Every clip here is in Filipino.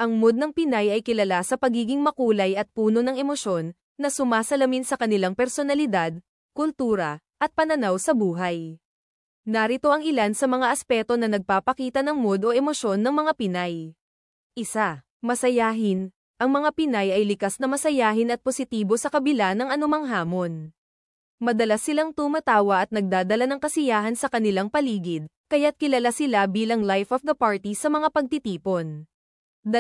Ang mood ng Pinay ay kilala sa pagiging makulay at puno ng emosyon, na sumasalamin sa kanilang personalidad, kultura, at pananaw sa buhay. Narito ang ilan sa mga aspeto na nagpapakita ng mood o emosyon ng mga Pinay. 1. Masayahin. Ang mga Pinay ay likas na masayahin at positibo sa kabila ng anumang hamon. Madalas silang tumatawa at nagdadala ng kasiyahan sa kanilang paligid, kaya't kilala sila bilang life of the party sa mga pagtitipon. 2.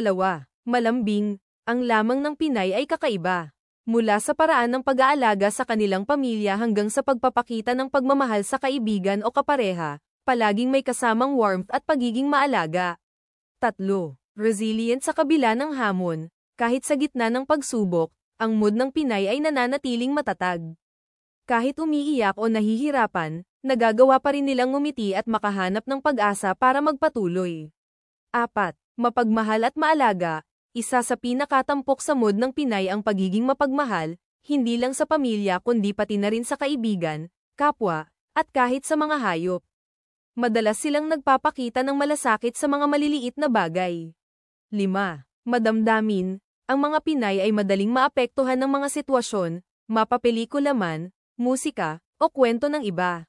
Malambing. Ang lamang ng Pinay ay kakaiba. Mula sa paraan ng pag-aalaga sa kanilang pamilya hanggang sa pagpapakita ng pagmamahal sa kaibigan o kapareha, palaging may kasamang warmth at pagiging maalaga. 3. Resilient sa kabila ng hamon. Kahit sa gitna ng pagsubok, ang mood ng Pinay ay nananatiling matatag. Kahit umiiyak o nahihirapan, nagagawa pa rin nilang ngumiti at makahanap ng pag-asa para magpatuloy. 4. Mapagmahal at maalaga. Isa sa pinakatampok sa mood ng Pinay ang pagiging mapagmahal, hindi lang sa pamilya kundi pati na rin sa kaibigan, kapwa, at kahit sa mga hayop. Madalas silang nagpapakita ng malasakit sa mga maliliit na bagay. 5. Madamdamin. Ang mga Pinay ay madaling maapektuhan ng mga sitwasyon, mapapelikula man, musika, o kwento ng iba.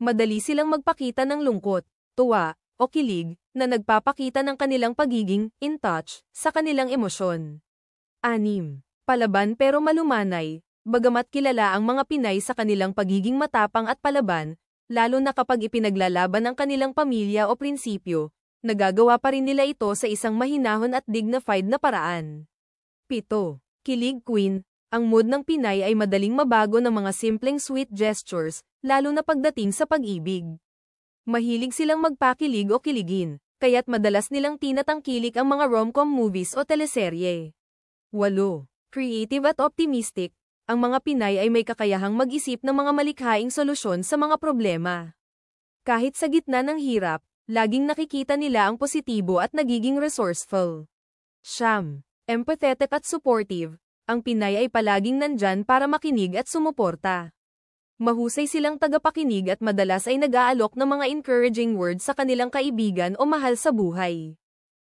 Madali silang magpakita ng lungkot, tuwa, o kilig, na nagpapakita ng kanilang pagiging in touch sa kanilang emosyon. 6. Palaban pero malumanay. Bagamat kilala ang mga Pinay sa kanilang pagiging matapang at palaban, lalo na kapag ipinaglalaban ang kanilang pamilya o prinsipyo, nagagawa pa rin nila ito sa isang mahinahon at dignified na paraan. 7. Kilig Queen. Ang mood ng Pinay ay madaling mabago ng mga simpleng sweet gestures, lalo na pagdating sa pag-ibig. Mahilig silang magpakilig o kiligin, kaya't madalas nilang tinatangkilik ang mga rom-com movies o teleserye. 8. Creative at optimistic. Ang mga Pinay ay may kakayahang mag-isip ng mga malikhaing solusyon sa mga problema. Kahit sa gitna ng hirap, laging nakikita nila ang positibo at nagiging resourceful. 9. Empathetic at supportive. Ang Pinay ay palaging nandyan para makinig at sumuporta. Mahusay silang tagapakinig at madalas ay nag-aalok ng mga encouraging words sa kanilang kaibigan o mahal sa buhay.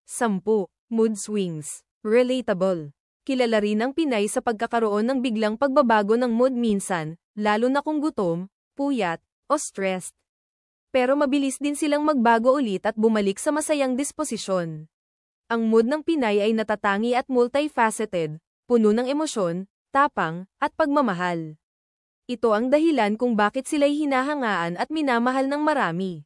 10. Mood swings. Relatable. Kilala rin ang Pinay sa pagkakaroon ng biglang pagbabago ng mood minsan, lalo na kung gutom, puyat, o stressed. Pero mabilis din silang magbago ulit at bumalik sa masayang disposisyon. Ang mood ng Pinay ay natatangi at multifaceted, puno ng emosyon, tapang, at pagmamahal. Ito ang dahilan kung bakit sila'y hinahangaan at minamahal ng marami.